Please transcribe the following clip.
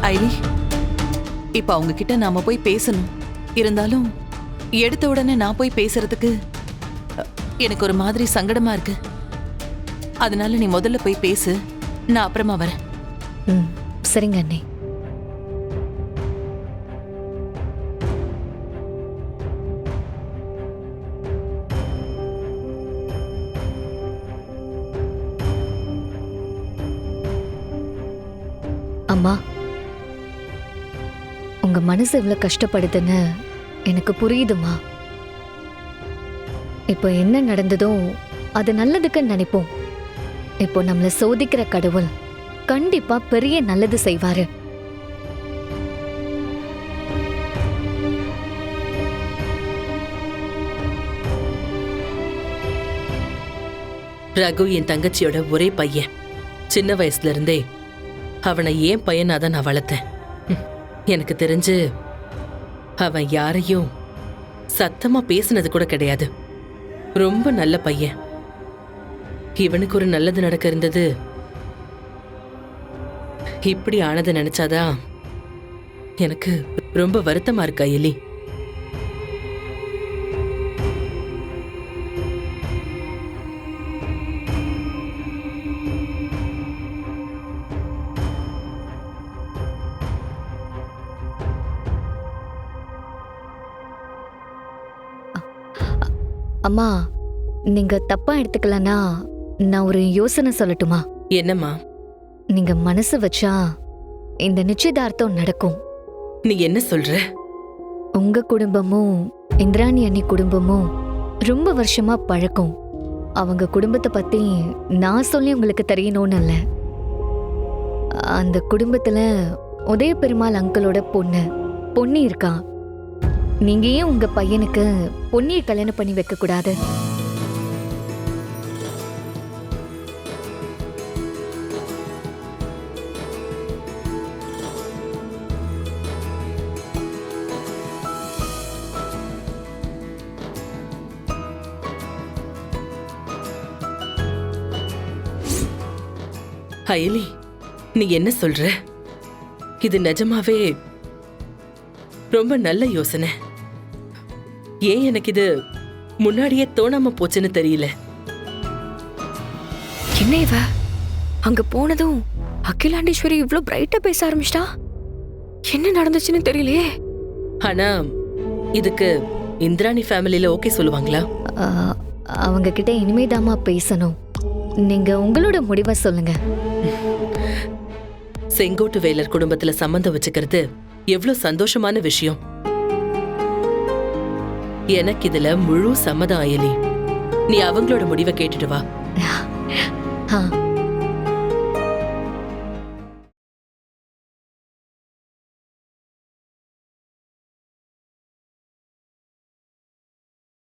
ஐலி, இப்ப அவங்க கிட்ட நாம போய் பேசணும். இருந்தாலும் எடுத்த உடனே நான் போய் பேசுறதுக்கு எனக்கு ஒரு மாதிரி சங்கடமா இருக்கு. அதனால நீ முதல்ல போய் பேசு, நான் அப்புறமா வரேன். சரிங்க அண்ணே. அம்மா, உங்க மனசு எவ்வளவு கஷ்டப்படுதுன்னு எனக்கு புரியுதுமா. இப்போ என்ன நடந்ததோ அது நல்லதுக்கு நினைப்போம். இப்போ நம்மள சோதிக்கிற கடவுள் கண்டிப்பா பெரிய நல்லது செய்வாரு. ரகு என் தங்கச்சியோட ஒரே பையன். சின்ன வயசுல இருந்தே அவனை ஏன் பையனாதான் நான் வளர்த்தேன். எனக்கு தெரிஞ்சு அவன் யாரையும் சத்தமா பேசினது கூட கிடையாது. ரொம்ப நல்ல பையன். இவனுக்கு ஒரு நல்லது நடக்க இருந்தது. இப்படி ஆனதை நினைச்சாதான் எனக்கு ரொம்ப வருத்தமா இருக்கா எலி. அம்மா, நீங்க தப்பா எடுத்துக்கலனா நான் ஒரு யோசனை சொல்லட்டுமா? என்னம்மா? நீங்க மனசு வச்சா இந்த நிச்சயதார்த்தம் நடக்கும். நீ என்ன சொல்ற? உங்க குடும்பமும் இந்திராணி அண்ணி குடும்பமும் ரொம்ப வருஷமா பழக்கம். அவங்க குடும்பத்தை பத்தி நான் சொல்லி உங்களுக்கு தெரியணும்னு இல்ல. அந்த குடும்பத்துல உதய பெருமாள் அங்கிளோட பொண்ணு இருக்கா. நீங்க ஏன் உங்க பையனுக்கு பொன்னியை கல்யாணம் பண்ணி வைக்க கூடாது? அயலி, நீ என்ன சொல்ற? இது நிஜமாவே ரொம்ப நல்ல யோசனை. ஏன் எனக்கு இது முன்னாடியே தோணாம போச்சுன்னு தெரியல. என்ன இவ அங்க போனதும் அகிலாண்டேஸ்வரி இவ்ளோ பிரைட்டா பேச ஆரம்பிச்சிட்டா? என்ன நடந்துச்சுன்னு தெரியலையே. ஆனா இதுக்கு இந்திராணி ஃபேமிலில ஓகே சொல்லுவாங்களா? அவங்க கிட்ட இனிமேதாமா பேசணும். நீங்க உங்களோட முடிவை சொல்லுங்க. செங்கோட்டு வேலர் குடும்பத்துல சம்பந்தம் வச்சுக்கிறது எவ்வளவு சந்தோஷமான விஷயம். எனக்கு இதுல முழு சம்மதம் அயலி. நீ அவங்களோட முடிவை கேட்டுட்டு வா.